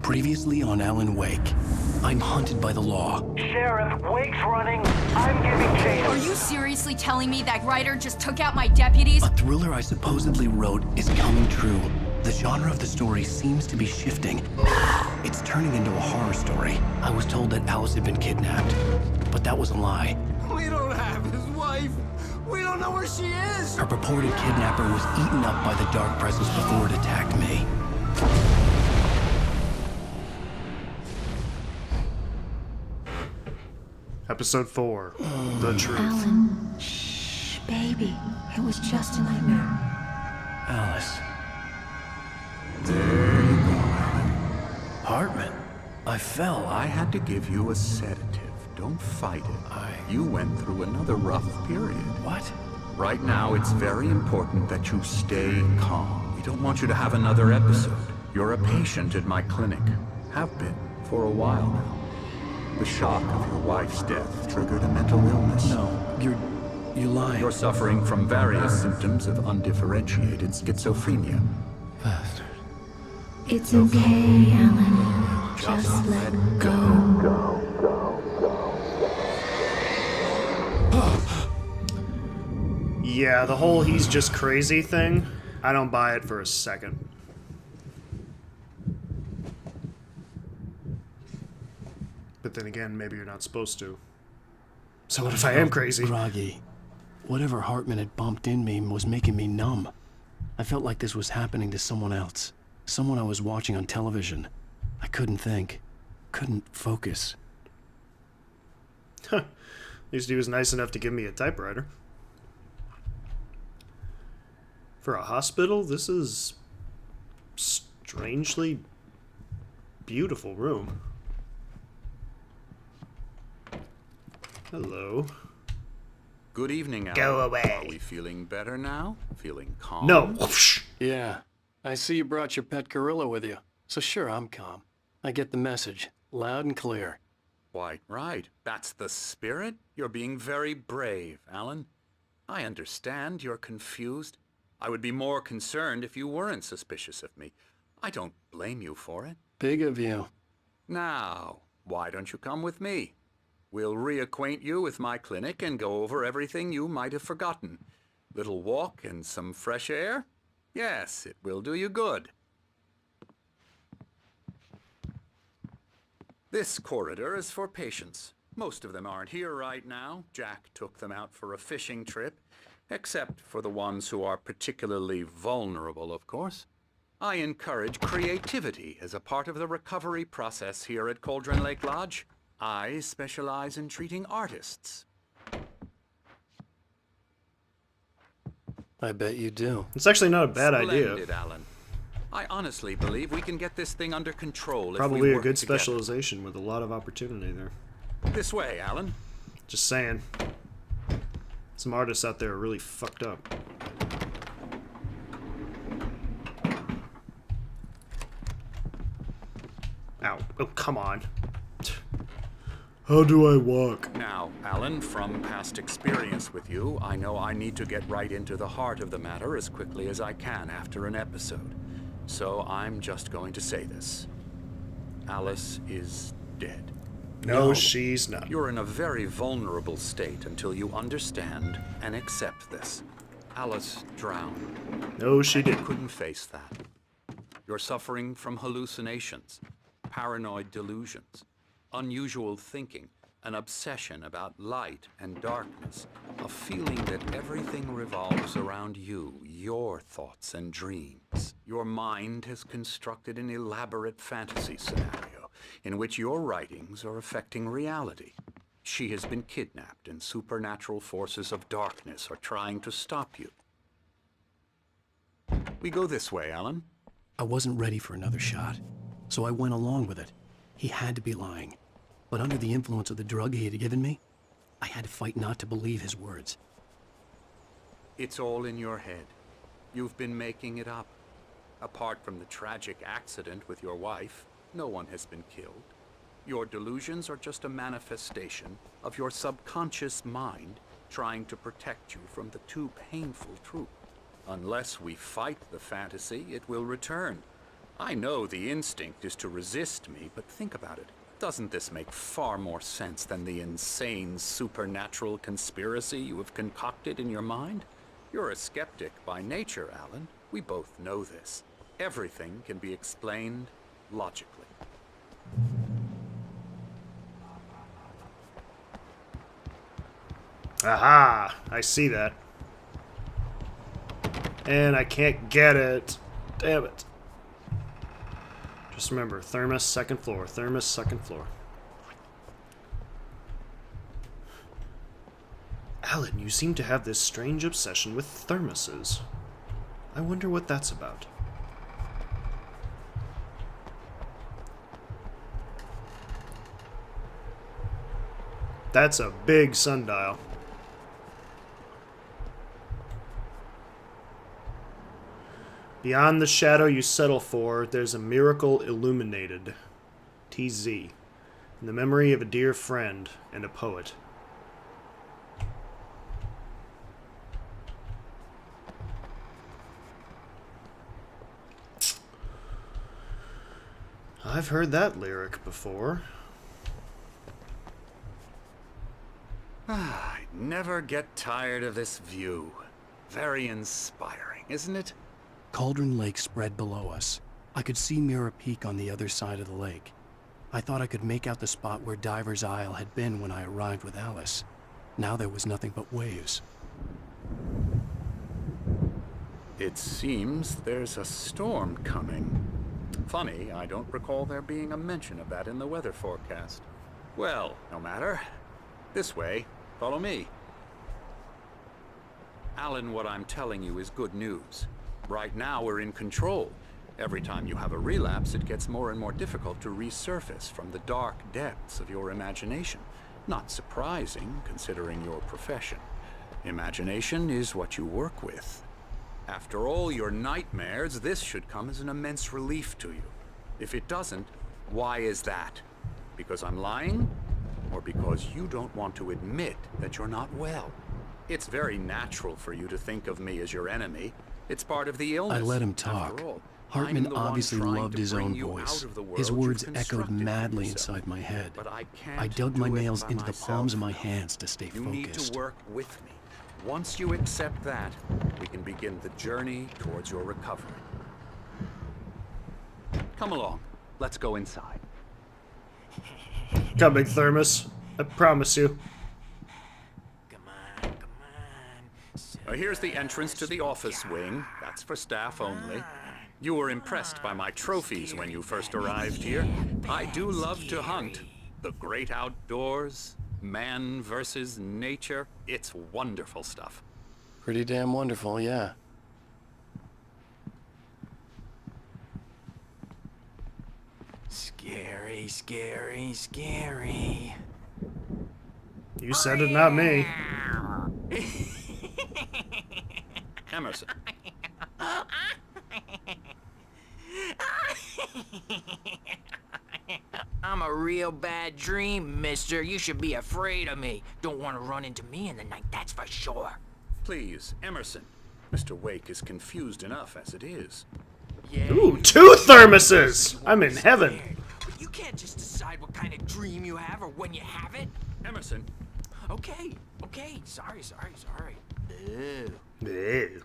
Previously on Alan Wake. I'm hunted by the law. Sheriff, Wake's running. I'm giving chase. Are you seriously telling me that writer just took out my deputies? A thriller I supposedly wrote is coming true. The genre of the story seems to be shifting. It's turning into a horror story. I was told that Alice had been kidnapped, but that was a lie. We don't have his wife. We don't know where she is. Her purported kidnapper was eaten up by the dark presence before it attacked me. Episode 4, The Truth. Alan, shh, baby. It was just a nightmare. Alice. There you go, Alan. Hartman. I fell. I had to give you a sedative. Don't fight it. You went through another rough period. What? Right now, it's very important that you stay calm. We don't want you to have another episode. You're a patient at my clinic. Have been for a while now. The shock of your wife's death triggered a mental illness. No, you're lying. You're suffering from various symptoms of undifferentiated schizophrenia. Bastard. It's okay, Alan. Just let go. Yeah, the whole he's just crazy thing, I don't buy it for a second. But then again, maybe you're not supposed to. So what if I am crazy? Groggy. Whatever Hartman had bumped in me was making me numb. I felt like this was happening to someone else. Someone I was watching on television. I couldn't think. Couldn't focus. At least he was nice enough to give me a typewriter. For a hospital, this is strangely beautiful room. Hello. Good evening, Alan. Go away. Are we feeling better now? Feeling calm? No. Yeah. I see you brought your pet gorilla with you. So sure, I'm calm. I get the message. Loud and clear. Quite right. That's the spirit. You're being very brave, Alan. I understand you're confused. I would be more concerned if you weren't suspicious of me. I don't blame you for it. Big of you. Now, why don't you come with me? We'll reacquaint you with my clinic and go over everything you might have forgotten. Little walk and some fresh air? Yes, it will do you good. This corridor is for patients. Most of them aren't here right now. Jack took them out for a fishing trip, except for the ones who are particularly vulnerable, of course. I encourage creativity as a part of the recovery process here at Cauldron Lake Lodge. I specialize in treating artists. I bet you do. It's actually not a bad idea. Splendid, Alan. I honestly believe we can get this thing under control if Probably we a work good together. specialization with a lot of opportunity there. This way, Alan. Just saying. Some artists out there are really fucked up. Ow. Oh, come on. How do I walk? Now, Alan, from past experience with you, I know I need to get right into the heart of the matter as quickly as I can after an episode. So I'm just going to say this. Alice is dead. No, she's not. You're in a very vulnerable state until you understand and accept this. Alice drowned. No, she You didn't. couldn't face that. You're suffering from hallucinations, paranoid delusions, unusual thinking, an obsession about light and darkness, a feeling that everything revolves around you, your thoughts and dreams. Your mind has constructed an elaborate fantasy scenario in which your writings are affecting reality. She has been kidnapped and supernatural forces of darkness are trying to stop you. We go this way, Alan. I wasn't ready for another shot, so I went along with it. He had to be lying. But under the influence of the drug he had given me, I had to fight not to believe his words. It's all in your head. You've been making it up. Apart from the tragic accident with your wife, no one has been killed. Your delusions are just a manifestation of your subconscious mind trying to protect you from the too painful truth. Unless we fight the fantasy, it will return. I know the instinct is to resist me, but think about it. Doesn't this make far more sense than the insane supernatural conspiracy you have concocted in your mind? You're a skeptic by nature, Alan. We both know this. Everything can be explained logically. Aha! I see that. And I can't get it. Damn it. Just remember, thermos, second floor. Thermos, second floor. Alan, you seem to have this strange obsession with thermoses. I wonder what that's about. That's a big sundial. Beyond the shadow you settle for, there's a miracle illuminated. TZ. In the memory of a dear friend and a poet. I've heard that lyric before. I never get tired of this view. Very inspiring, isn't it? Cauldron Lake spread below us. I could see Mirror Peak on the other side of the lake. I thought I could make out the spot where Diver's Isle had been when I arrived with Alice. Now there was nothing but waves. It seems there's a storm coming. Funny, I don't recall there being a mention of that in the weather forecast. Well, no matter. This way. Follow me. Alan, what I'm telling you is good news. Right now, we're in control. Every time you have a relapse, it gets more and more difficult to resurface from the dark depths of your imagination. Not surprising, considering your profession. Imagination is what you work with. After all your nightmares, this should come as an immense relief to you. If it doesn't, why is that? Because I'm lying? Or because you don't want to admit that you're not well? It's very natural for you to think of me as your enemy. It's part of the illness. I let him talk. After all, Hartman I'm the one obviously trying loved to his bring own you voice. out of the His world words you've echoed constructed for madly yourself. inside my head. But I can't I dug my do it nails by into the palms of my myself. hands to stay You need focused. to work with me. Once you accept that, we can begin the journey towards your recovery. Come along. Let's go inside. Coming, Thermos. I promise you. Here's the entrance to the office wing. That's for staff only. You were impressed by my trophies when you first arrived here. I do love to hunt. The great outdoors, man versus nature. It's wonderful stuff. Pretty damn wonderful, yeah. Scary, scary, scary. You said it, not me. Emerson. I'm a real bad dream, mister. You should be afraid of me. Don't want to run into me in the night, that's for sure. Please, Emerson. Mr. Wake is confused enough as it is. Yeah. Ooh, 2 thermoses! I'm in heaven. But you can't just decide what kind of dream you have or when you have it. Emerson. Okay, okay. Sorry. Ew. Ew.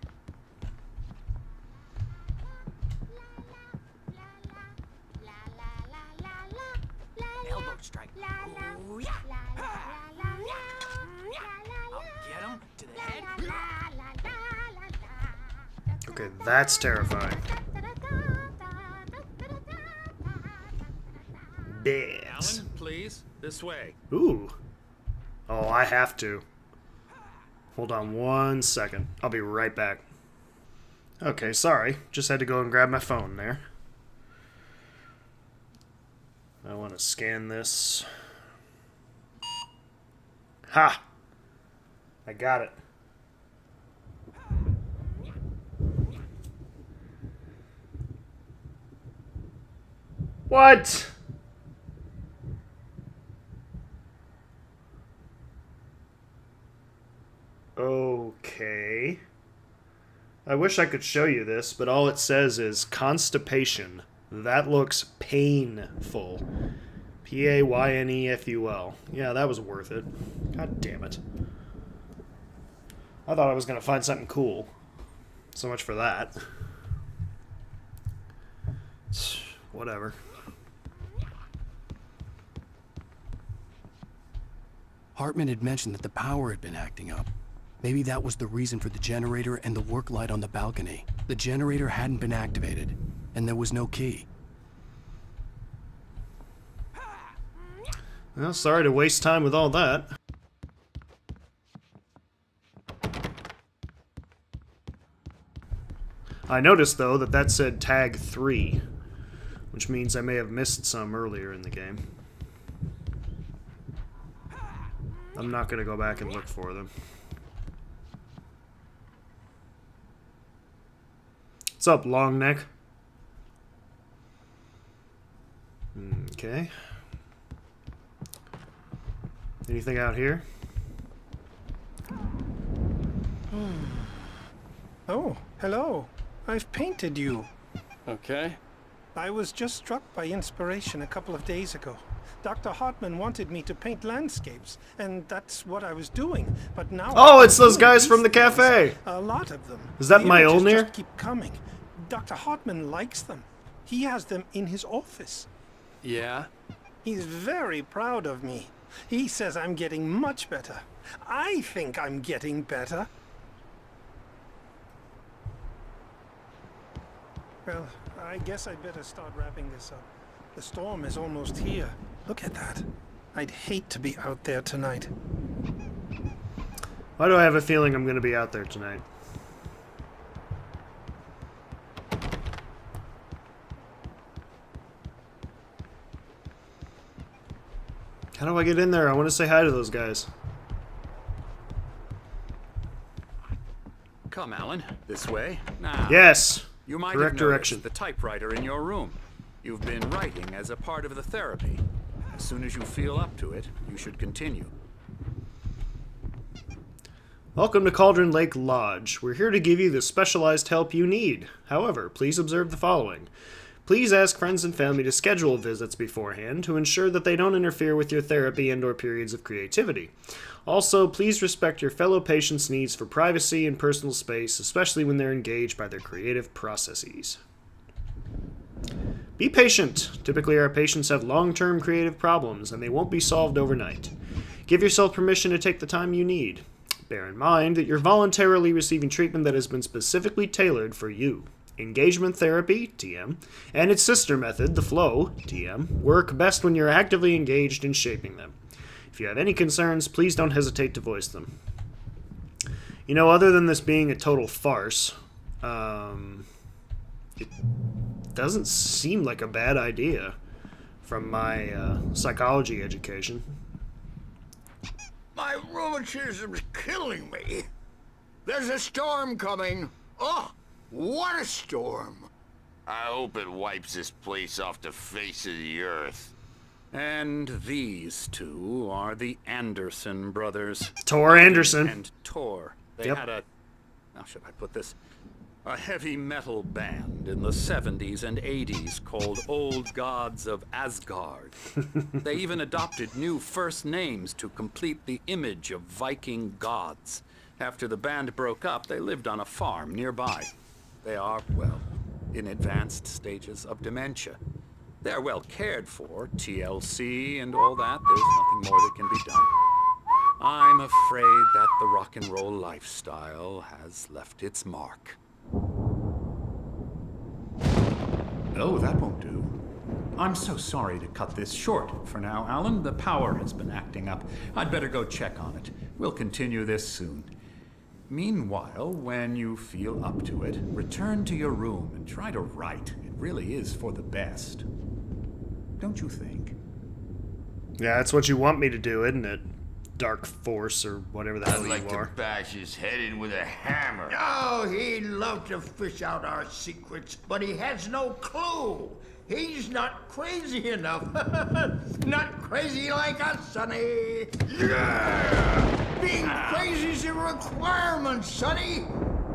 Elbow strike. Ooh, yeah. Ha. Yeah. I'll get him to the head. Okay, that's terrifying. Bits. Alan, please. This way. Ooh. Oh, I have to. Hold on 1 second. I'll be right back. Okay, sorry. Just had to go and grab my phone there. I want to scan this. Ha! I got it. What? Okay. I wish I could show you this, but all it says is constipation. That looks painful. Payneful. Yeah, that was worth it. God damn it. I thought I was going to find something cool. So much for that. Whatever. Hartman had mentioned that the power had been acting up. Maybe that was the reason for the generator and the work light on the balcony. The generator hadn't been activated, and there was no key. Well, sorry to waste time with all that. I noticed, though, that said tag 3, which means I may have missed some earlier in the game. I'm not going to go back and look for them. What's up, long neck? Okay. Anything out here? Oh, hello. I've painted you. Okay. I was just struck by inspiration a couple of days ago. Dr. Hartman wanted me to paint landscapes, and that's what I was doing. But now... Oh, it's those guys from the cafe! A lot of them. Is that The my images Olnir? just keep coming. Dr. Hartman likes them. He has them in his office. Yeah? He's very proud of me. He says I'm getting much better. I think I'm getting better. Well, I guess I'd better start wrapping this up. The storm is almost here. Look at that. I'd hate to be out there tonight. Why do I have a feeling I'm going to be out there tonight? How do I get in there? I want to say hi to those guys. Come, Alan. This way. Now. Yes! You might Correct have direction. noticed the typewriter in your room. You've been writing as a part of the therapy. As soon as you feel up to it, you should continue. Welcome to Cauldron Lake Lodge. We're here to give you the specialized help you need. However, please observe the following. Please ask friends and family to schedule visits beforehand to ensure that they don't interfere with your therapy and/or periods of creativity. Also, please respect your fellow patients' needs for privacy and personal space, especially when they're engaged by their creative processes. Be patient. Typically, our patients have long-term creative problems, and they won't be solved overnight. Give yourself permission to take the time you need. Bear in mind that you're voluntarily receiving treatment that has been specifically tailored for you. Engagement therapy, TM, and its sister method, the flow, TM, work best when you're actively engaged in shaping them. If you have any concerns, please don't hesitate to voice them. You know, other than this being a total farce, it doesn't seem like a bad idea from my psychology education. My rheumatism's killing me. There's a storm coming. Oh, what a storm. I hope it wipes this place off the face of the earth. And these two are the Anderson brothers. Tor Anderson. And Tor. They Yep. had a... How should I put this? A heavy metal band in the 70s and 80s called Old Gods of Asgard. They even adopted new first names to complete the image of Viking gods. After the band broke up, they lived on a farm nearby. They are, well, in advanced stages of dementia. They're well cared for, TLC and all that. There's nothing more that can be done. I'm afraid that the rock and roll lifestyle has left its mark. Oh, that won't do. I'm so sorry to cut this short for now, Alan. The power has been acting up. I'd better go check on it. We'll continue this soon. Meanwhile, when you feel up to it, return to your room and try to write. It really is for the best. Don't you think? Yeah, that's what you want me to do, isn't it? Dark Force or whatever the hell I'd like you to are. bash his head in with a hammer. Oh, he'd love to fish out our secrets, but he has no clue. He's not crazy enough. Not crazy like us, Sonny. Yeah! Being crazy's a requirement, Sonny.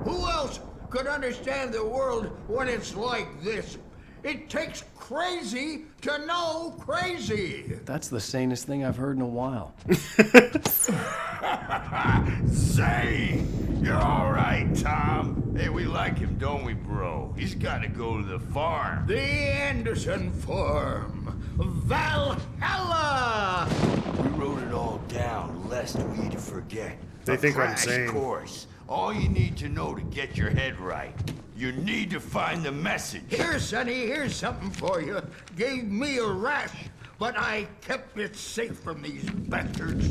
Who else could understand the world when it's like this? It takes crazy to know crazy. That's the sanest thing I've heard in a while. Zane! You're all right, Tom. Hey, we like him, don't we, bro? He's got to go to the farm. The Anderson Farm. Valhalla! We wrote it all down, lest we forget. They think I'm Crash insane. course. All you need to know to get your head right. You need to find the message. Here, Sonny, here's something for you. Gave me a rash, but I kept it safe from these bastards.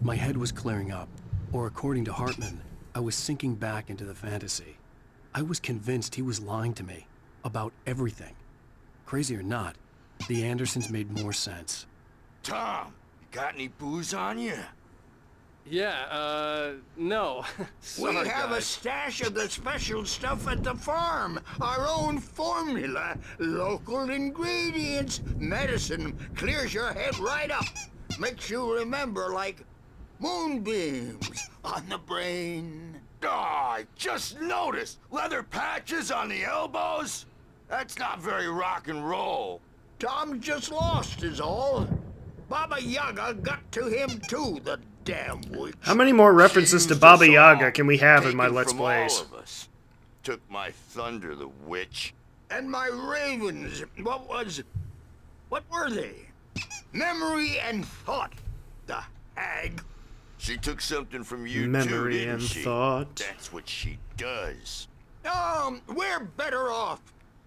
My head was clearing up, or according to Hartman, I was sinking back into the fantasy. I was convinced he was lying to me about everything. Crazy or not, the Andersons made more sense. Tom, you got any booze on you? Yeah, no. Sorry, We have a guys. stash of the special stuff at the farm. Our own formula. Local ingredients. Medicine clears your head right up. Makes you remember like moonbeams on the brain. Oh, I just noticed. Leather patches on the elbows? That's not very rock and roll. Tom just lost is all. Baba Yaga got to him too, the damn witch. How many more references to Baba Yaga can we have in my Let's Taken from Plays? all of us. Took my thunder, the witch. And my ravens, what were they? Memory and thought, the hag. She took something from you too, Memory didn't and she? thought. That's what she does. We're better off.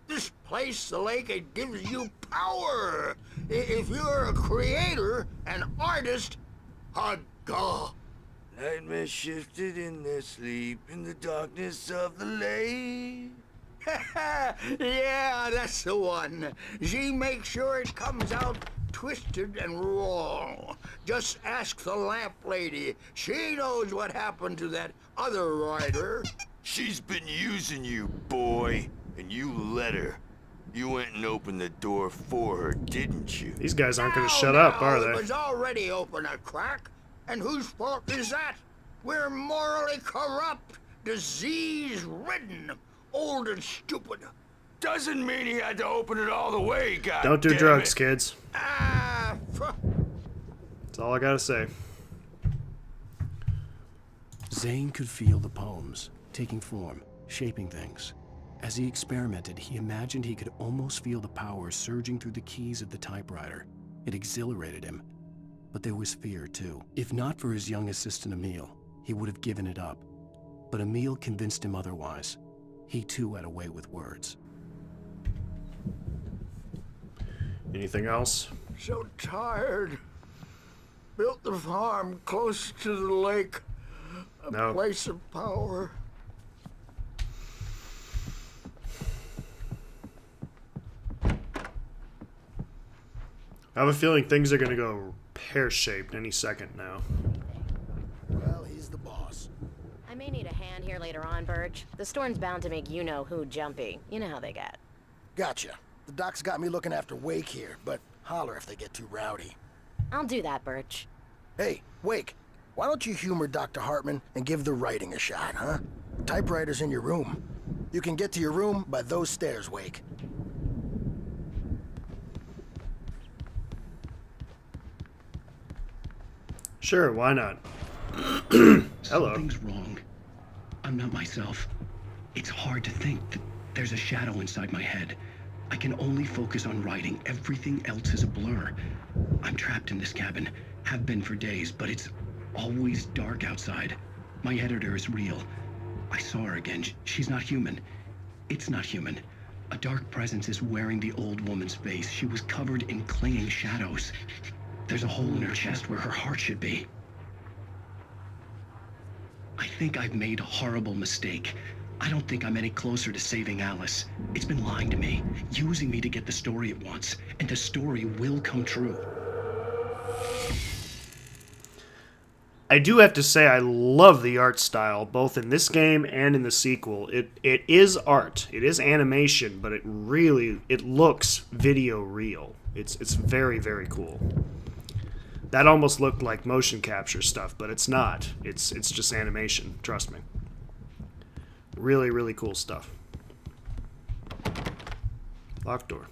This place, the lake, it gives you power. If you're a creator, an artist, a god. Nightmare shifted in their sleep in the darkness of the lake. Yeah, that's the one. She makes sure it comes out twisted and wrong. Just ask the lamp lady. She knows what happened to that other rider. She's been using you, boy, and you let her. You went and opened the door for her, didn't you? These guys aren't going to Now, shut up, are It they? was already open a crack. And whose fault is that? We're morally corrupt, disease-ridden, old and stupid. Doesn't mean he had to open it all the way, God. Don't do drugs, kids. Pff. That's all I gotta say. Zane could feel the poems, taking form, shaping things. As he experimented, he imagined he could almost feel the power surging through the keys of the typewriter. It exhilarated him. But there was fear, too. If not for his young assistant Emil, he would have given it up. But Emil convinced him otherwise. He, too, had a way with words. Anything else? So tired. Built the farm close to the lake. A No. place of power. I have a feeling things are gonna go pear-shaped any second now. Well, he's the boss. I may need a hand here later on, Birch. The storm's bound to make you-know-who jumpy. You know how they get. Gotcha. The doc's got me looking after Wake here, but holler if they get too rowdy. I'll do that, Birch. Hey, Wake, why don't you humor Dr. Hartman and give the writing a shot, huh? Typewriter's in your room. You can get to your room by those stairs, Wake. Sure, why not? Hello. Something's wrong. I'm not myself. It's hard to think that there's a shadow inside my head. I can only focus on writing. Everything else is a blur. I'm trapped in this cabin. Have been for days, but it's always dark outside. My editor is real. I saw her again. She's not human. It's not human. A dark presence is wearing the old woman's face. She was covered in clinging shadows. There's a hole in her chest where her heart should be. I think I've made a horrible mistake. I don't think I'm any closer to saving Alice. It's been lying to me, using me to get the story it wants, and the story will come true. I do have to say I love the art style, both in this game and in the sequel. It is art. It is animation, but it looks video real. It's very, very cool. That almost looked like motion capture stuff, but it's not. It's just animation, trust me. Really, really cool stuff. Locked door.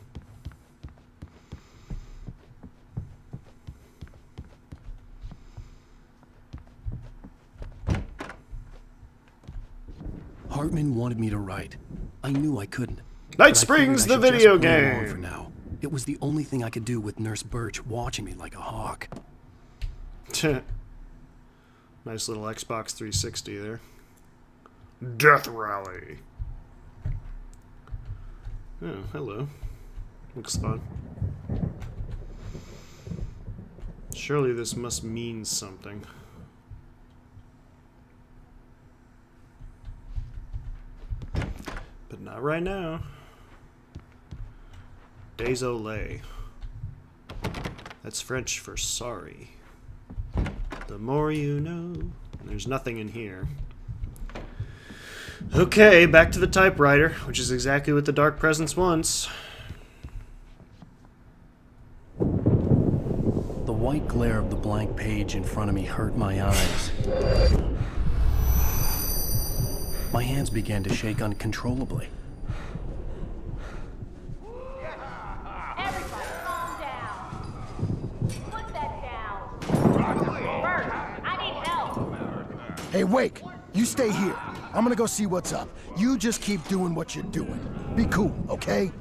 Hartman wanted me to write. I knew I couldn't. Night Springs, the video game. For now. It was the only thing I could do with Nurse Birch watching me like a hawk. Nice little Xbox 360 there. Death Rally. Oh, hello. Looks fun. Surely this must mean something. But not right now. Désolé. That's French for sorry. The more you know. There's nothing in here. Okay, back to the typewriter, which is exactly what the Dark Presence wants. The white glare of the blank page in front of me hurt my eyes. My hands began to shake uncontrollably. Everybody, calm down. Put that down. Bert, I need help. Hey, Wake, you stay here. I'm gonna go see what's up. You just keep doing what you're doing. Be cool, okay?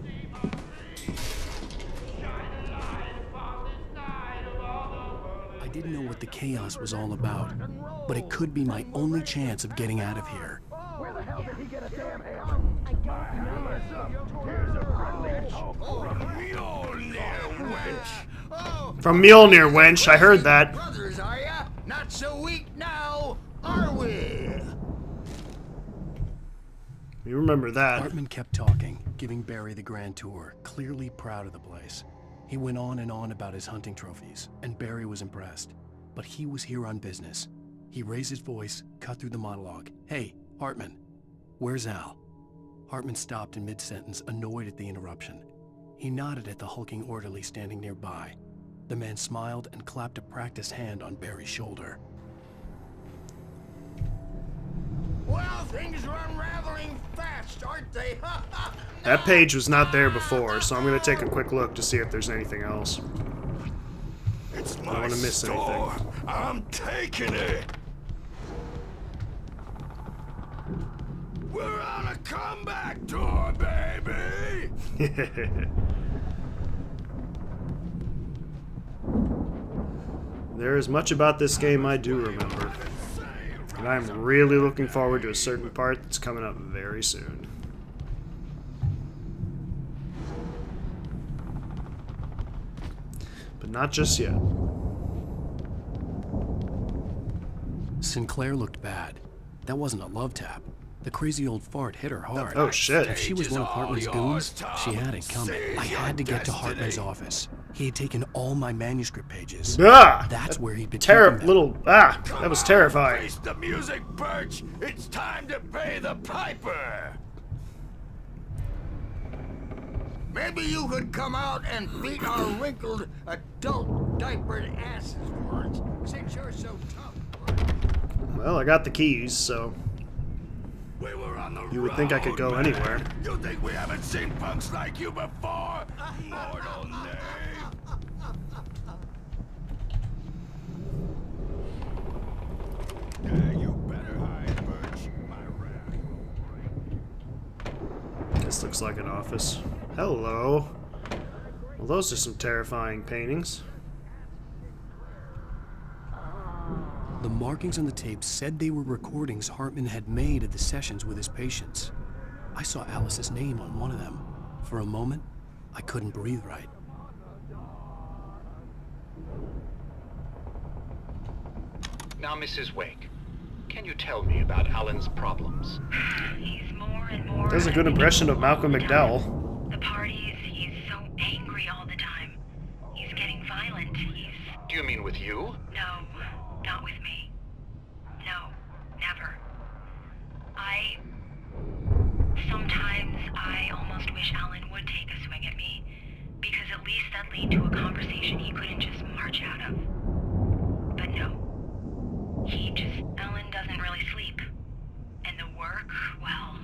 I didn't know what the chaos was all about, but it could be my only chance of getting out of here. Where the hell did he get a damn hammer? From Mjolnir, wench. I heard that. Brothers, are ya? Not so weak now, are we? You remember that. Hartman kept talking, giving Barry the grand tour, clearly proud of the place. He went on and on about his hunting trophies, and Barry was impressed. But he was here on business. He raised his voice, cut through the monologue. Hey, Hartman, where's Al? Hartman stopped in mid-sentence, annoyed at the interruption. He nodded at the hulking orderly standing nearby. The man smiled and clapped a practiced hand on Barry's shoulder. Well, things are unraveling fast, aren't they? That page was not there before, so I'm going to take a quick look to see if there's anything else. It's I don't my want to miss store. anything. I'm taking it. We're on a comeback tour, baby. There is much about this game I do remember. And I'm really looking forward to a certain part that's coming up very soon. But not just yet. Sinclair looked bad. That wasn't a love tap. The crazy old fart hit her hard. Oh, shit. If she was one of Hartman's goons, she had it coming. I had to get to Hartman's office. He had taken all my manuscript pages. Ah! That's where he'd been that was terrifying. Face the music, Birch. It's time to pay the piper. Maybe you could come out and beat our wrinkled, adult, diapered asses once, since you're so tough. Well, I got the keys, so We were on the you would think I could go road, man. anywhere. You think we haven't seen punks like you before? Mortal name. Yeah, you better hide, Birch. My rat. This looks like an office. Hello. Well, those are some terrifying paintings. The markings on the tape said they were recordings Hartman had made of the sessions with his patients. I saw Alice's name on one of them. For a moment, I couldn't breathe right. Now, Mrs. Wake, can you tell me about Alan's problems? He's more and more... Does a good impression of Malcolm McDowell. The parties, he's so angry all the time. He's getting violent. Do you mean with you? No, not with me. No, never. Sometimes I almost wish Alan would take a swing at me, because at least that'd lead to a conversation he couldn't just march out of. But no. Alan doesn't really sleep. And the work, well,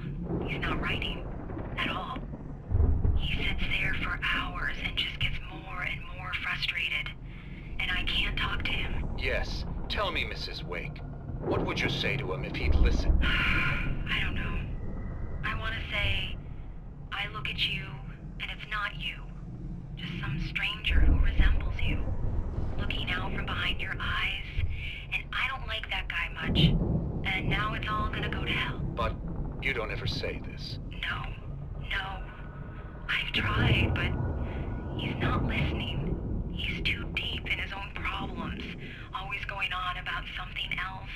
Yes. Tell me, Mrs. Wake. What would you say to him if he'd listen? I don't know. I want to say, I look at you, and it's not you. Just some stranger who resembles you. Looking out from behind your eyes, and I don't like that guy much. And now it's all gonna go to hell. But you don't ever say this. No. I've tried, but he's not listening. He's too deep in his own problems, always going on about something else.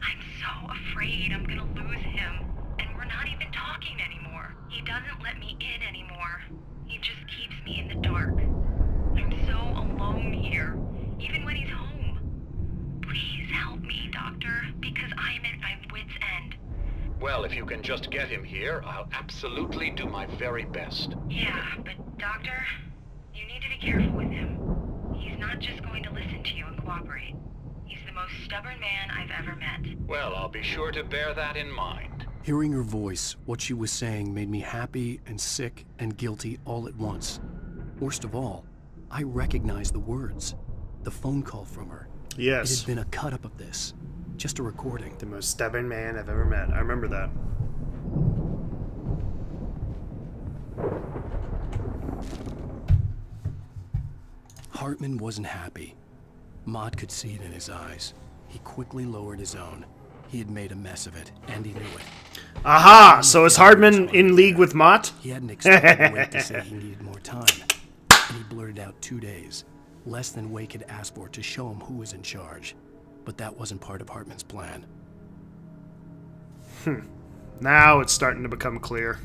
I'm so afraid I'm gonna lose him, and we're not even talking anymore. He doesn't let me in anymore. He just keeps me in the dark. I'm so alone here, even when he's home. Please help me, Doctor, because I'm at my wit's end. Well, if you can just get him here, I'll absolutely do my very best. Yeah, but Doctor, you need to be careful with him. He's not just going to listen to you and cooperate. He's the most stubborn man I've ever met. Well, I'll be sure to bear that in mind. Hearing her voice, what she was saying made me happy and sick and guilty all at once. Worst of all, I recognized the words. The phone call from her. Yes. It had been a cut-up of this. Just a recording. The most stubborn man I've ever met. I remember that. Hartman wasn't happy. Mott could see it in his eyes. He quickly lowered his own. He had made a mess of it, and he knew it. Aha! So is Hardman in league with Mott? He hadn't expected Wake to say he needed more time, and he blurted out 2 days, less than Wake had asked for to show him who was in charge. But that wasn't part of Hartman's plan. Now it's starting to become clear.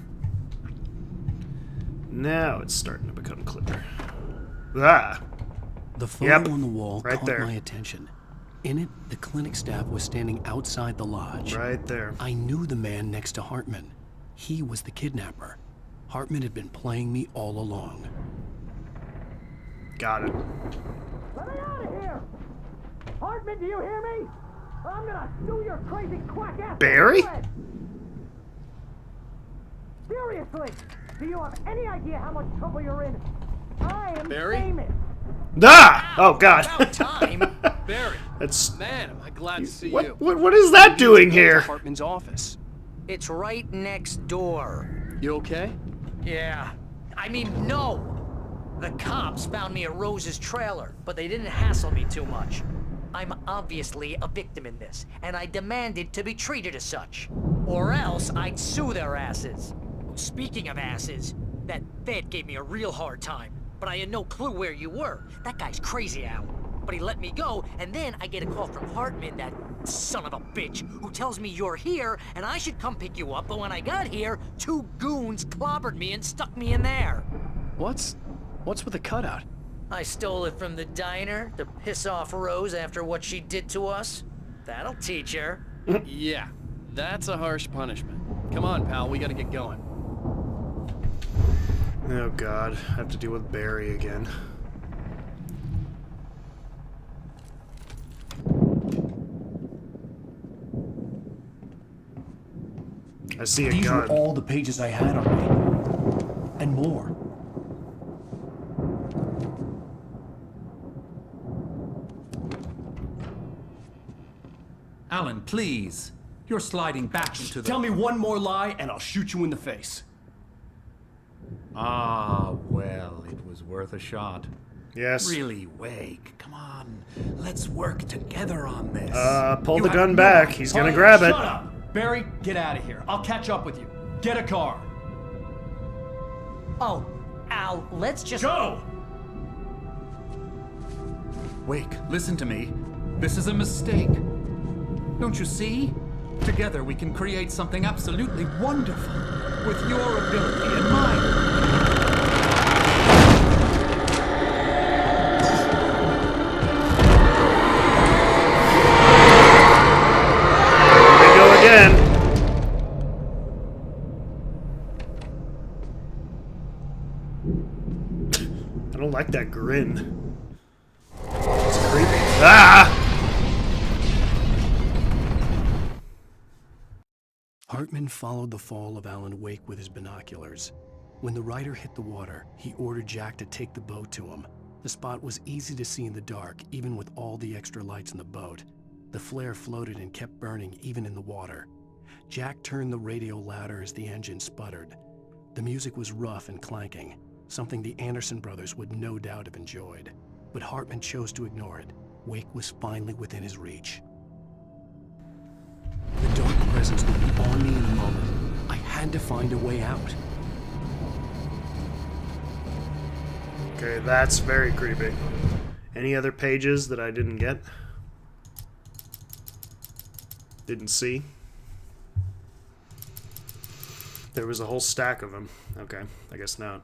Ah! The photo Yep, on the wall right caught there. my attention. In it, the clinic staff was standing outside the lodge. Right there. I knew the man next to Hartman. He was the kidnapper. Hartman had been playing me all along. Got it. Let me out of here! Hartman, do you hear me? I'm gonna sue your crazy quack ass. Barry? Seriously, do you have any idea how much trouble you're in? I am Barry? famous. Ah! Oh God. About time. Barry. That's. Man, am I glad to see you. What is that doing here? Hartman's office. It's right next door. You okay? Yeah. I mean, no. The cops found me at Rose's trailer, but they didn't hassle me too much. I'm obviously a victim in this, and I demanded to be treated as such. Or else I'd sue their asses. Speaking of asses, that Fed gave me a real hard time, but I had no clue where you were. That guy's crazy, Al. But he let me go, and then I get a call from Hartman, that son of a bitch, who tells me you're here, and I should come pick you up, but when I got here, 2 goons clobbered me and stuck me in there. What's with the cutout? I stole it from the diner to piss off Rose after what she did to us. That'll teach her. Yeah, that's a harsh punishment. Come on, pal, we gotta get going. Oh God, I have to deal with Barry again. I see a These gun. were all the pages I had on me. And more. Alan, please. You're sliding back into the... Tell me one more lie and I'll shoot you in the face. Ah, well, it was worth a shot. Yes. Really, Wake. Come on. Let's work together on this. Pull You the have gun no- back. He's gonna Honey, grab it. Shut up! Barry, get out of here. I'll catch up with you. Get a car. Oh, Al, let's just... Go! Wake, listen to me. This is a mistake. Don't you see? Together we can create something absolutely wonderful. With your ability and mine. Here we go again. I don't like that grin. It's creepy. Ah! Hartman followed the fall of Alan Wake with his binoculars. When the rider hit the water, he ordered Jack to take the boat to him. The spot was easy to see in the dark, even with all the extra lights in the boat. The flare floated and kept burning even in the water. Jack turned the radio louder as the engine sputtered. The music was rough and clanking, something the Anderson brothers would no doubt have enjoyed. But Hartman chose to ignore it. Wake was finally within his reach. The dark presence would be on me in a moment. I had to find a way out. Okay, that's very creepy. Any other pages that I didn't get? Didn't see? There was a whole stack of them. Okay, I guess not.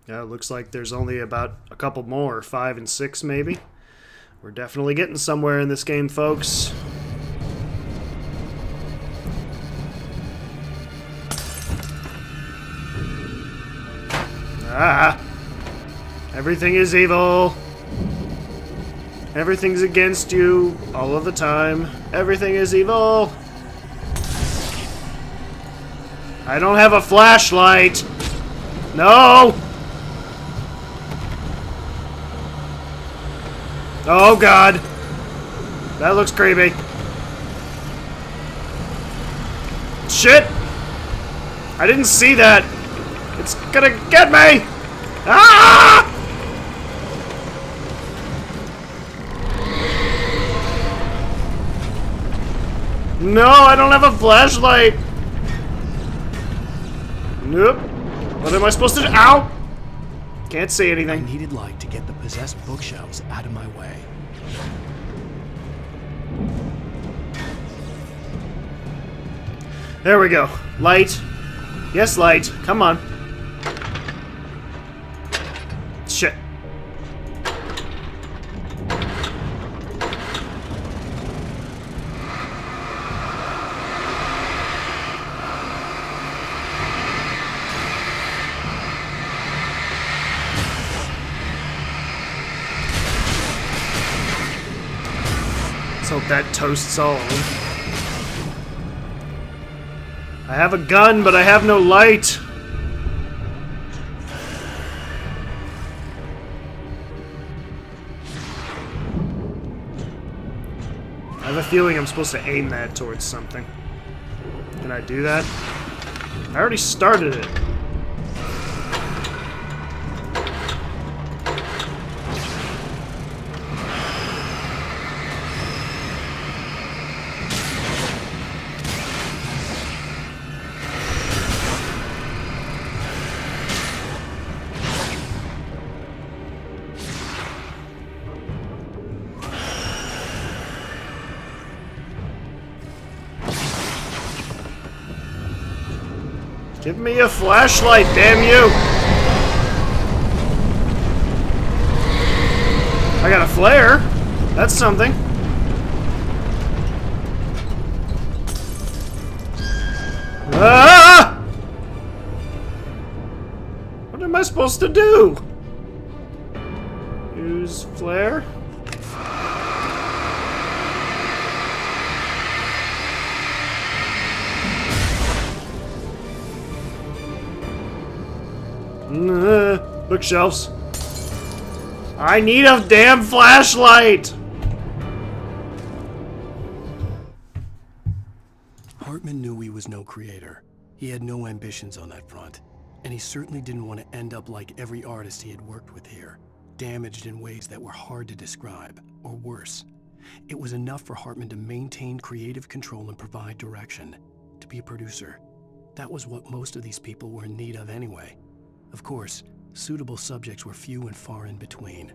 Yeah, it looks like there's only about a couple more, 5 and 6 maybe. We're definitely getting somewhere in this game, folks. Ah! Everything is evil. Everything's against you all of the time. Everything is evil. I don't have a flashlight. No! Oh god. That looks creepy. Shit! I didn't see that. It's gonna get me! Ah! No, I don't have a flashlight. Nope. What am I supposed to do? Ow! Can't see anything. I needed light to get the possessed bookshelves out of my way. There we go. Light. Yes, light. Come on. Shit. Let's hope that toasts all of them. I have a gun, but I have no light. I have a feeling I'm supposed to aim that towards something. Can I do that? I already started it. Give me a flashlight, damn you! I got a flare. That's something. Ah! What am I supposed to do? Use flare? Bookshelves. I need a damn flashlight! Hartman knew he was no creator. He had no ambitions on that front. And he certainly didn't want to end up like every artist he had worked with here, damaged in ways that were hard to describe, or worse. It was enough for Hartman to maintain creative control and provide direction, to be a producer. That was what most of these people were in need of anyway. Of course, suitable subjects were few and far in between.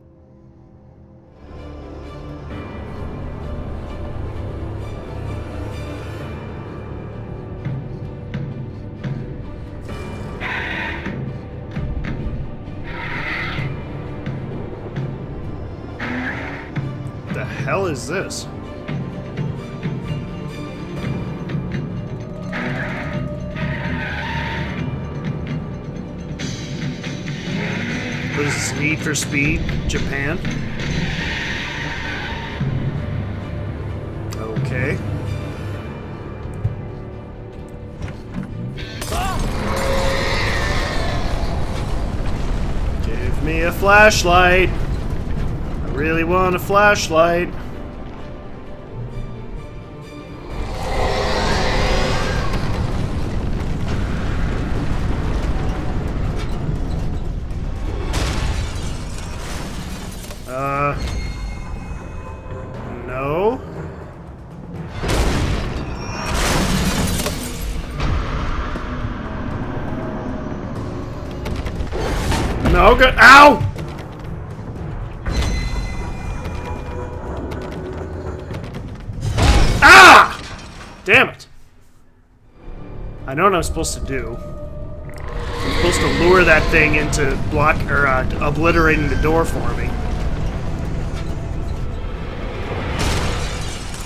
What the hell is this? What is this, Need for Speed, Japan? Okay. me a flashlight. I really want a flashlight. No. No, good. Ow! Ah! Damn it. I know what I'm supposed to do. I'm supposed to lure that thing into obliterating the door for me.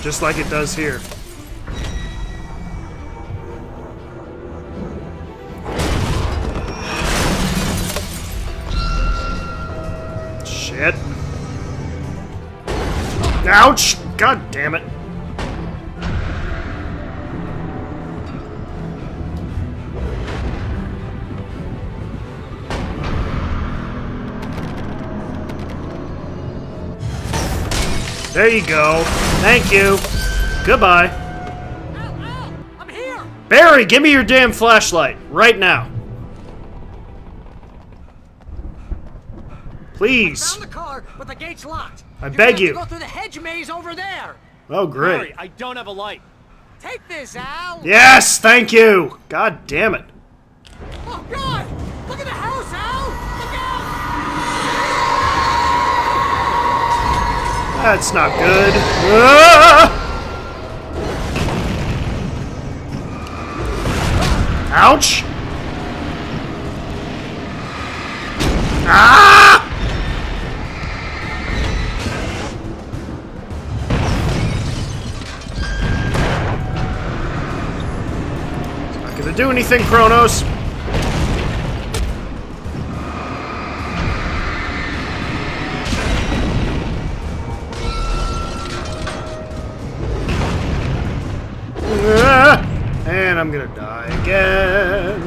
Just like it does here. Shit. Ouch! God damn it. There you go. Thank you. Goodbye. I'm here. Barry, give me your damn flashlight. Right now. Please. I found the car, but the gate's locked. I You're beg gonna you. have to go through the hedge maze over there. Oh, great. Barry, I don't have a light. Take this, Al. Yes, thank you. God damn it. Oh, God! Look at the house, Al! Look out! That's not good. Ah! Ouch! Ah! It's not gonna do anything, Kronos. And I'm gonna die again.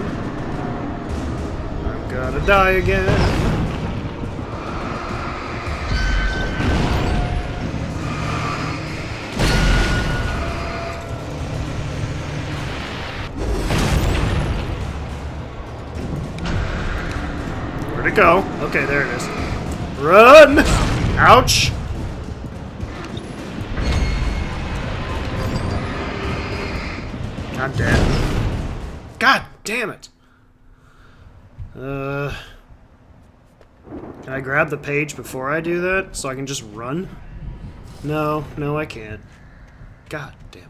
I'm gonna die again. Where'd it go? Okay, there it is. Run! Ouch! I'm dead. God damn it. Can I grab the page before I do that so I can just run? No, I can't. God damn.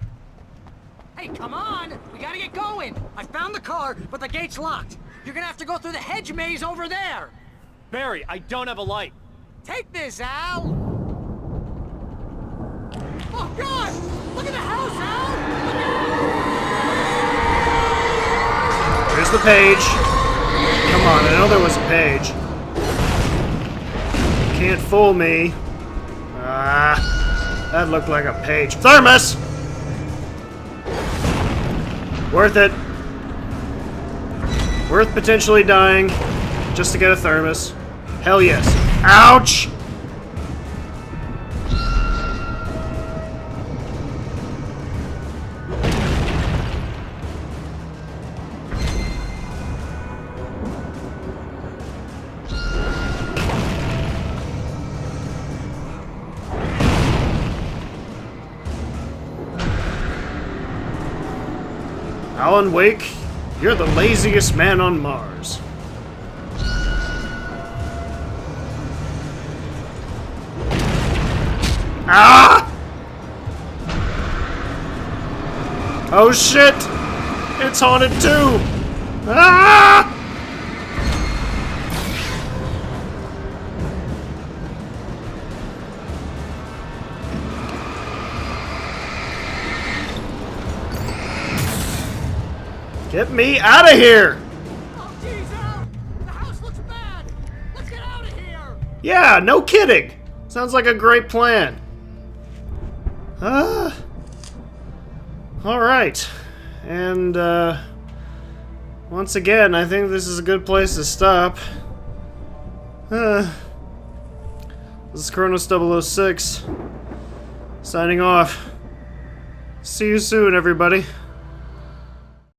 Hey, come on! We gotta get going! I found the car, but the gate's locked. You're gonna have to go through the hedge maze over there. Barry, I don't have a light. Take this, Al! Oh, God! Look at the house, Al! Look out! Here's the page. Come on, I know there was a page. Can't fool me. Ah, that looked like a page. Thermos! Worth it. Worth potentially dying just to get a thermos. Hell yes. Ouch! Alan Wake, you're the laziest man on Mars. Ah! Oh shit! It's haunted too! Ah! Get me out of here! Oh, jeez, Al! The house looks bad! Let's get out of here! Yeah, no kidding! Sounds like a great plan. Alright. And, once again, I think this is a good place to stop. This is Kronos 006. Signing off. See you soon, everybody.